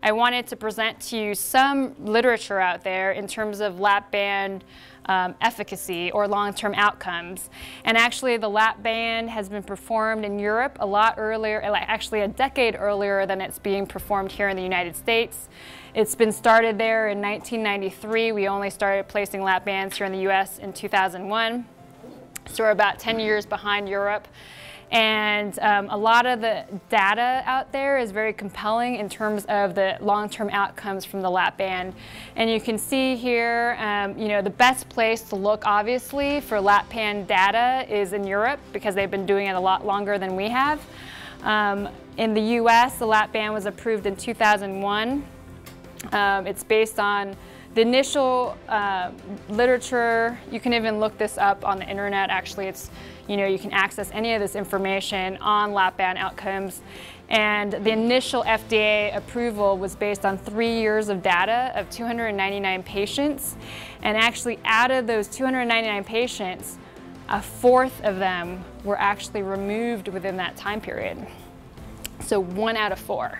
I wanted to present to you some literature out there in terms of lap band efficacy or long-term outcomes. And actually the lap band has been performed in Europe a lot earlier, actually a decade earlier than it's being performed here in the United States. It's been started there in 1993. We only started placing lap bands here in the US in 2001. So we're about 10 years behind Europe. And a lot of the data out there is very compelling in terms of the long-term outcomes from the lap band. And you can see here, you know, the best place to look, obviously, for lap band data is in Europe because they've been doing it a lot longer than we have. In the US, the lap band was approved in 2001. It's based on the initial literature. You can even look this up on the internet. Actually, it's, you know, you can access any of this information on lap band outcomes. And the initial FDA approval was based on 3 years of data of 299 patients. And actually, out of those 299 patients, a fourth of them were actually removed within that time period. So 1 out of 4.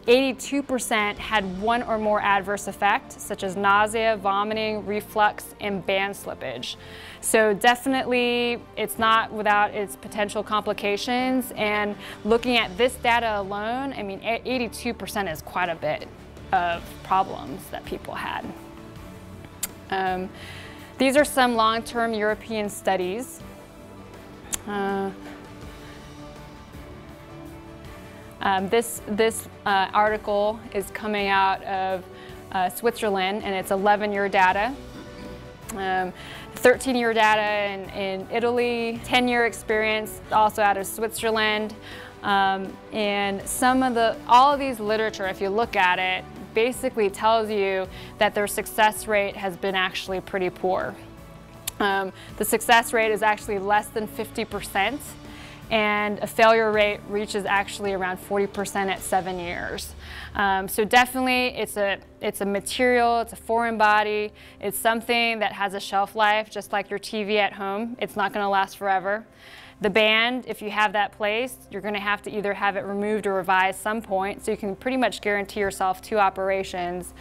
82% had one or more adverse effects, such as nausea, vomiting, reflux, and band slippage. So definitely, it's not without its potential complications. And looking at this data alone, I mean, 82% is quite a bit of problems that people had. These are some long-term European studies. This article is coming out of Switzerland, and it's 11-year data. 13-year data in Italy, 10-year experience also out of Switzerland. And all of these literature, if you look at it, basically tells you that their success rate has been actually pretty poor. The success rate is actually less than 50%. And a failure rate reaches actually around 40% at 7 years. So definitely it's a material, it's a foreign body, it's something that has a shelf life, just like your TV at home. It's not going to last forever. The band, if you have that placed, you're going to have to either have it removed or revised some point, so you can pretty much guarantee yourself 2 operations.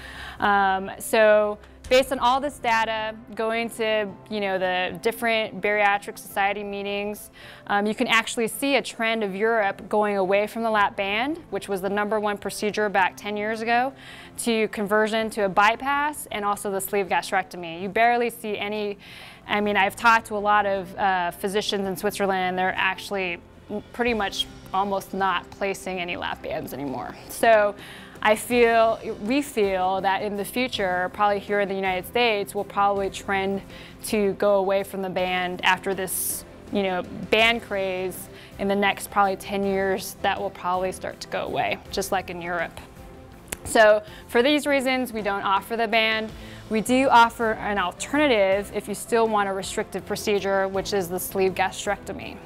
So based on all this data, going to, you know, the different bariatric society meetings, you can actually see a trend of Europe going away from the lap band, which was the #1 procedure back 10 years ago, to conversion to a bypass and also the sleeve gastrectomy. You barely see any. I mean, I've talked to a lot of physicians in Switzerland, and they're actually pretty much almost not placing any lap bands anymore. So we feel that in the future, probably here in the United States, we'll probably trend to go away from the band after this, you know, band craze. In the next probably 10 years, that will probably start to go away, just like in Europe. So for these reasons, we don't offer the band. We do offer an alternative if you still want a restrictive procedure, which is the sleeve gastrectomy.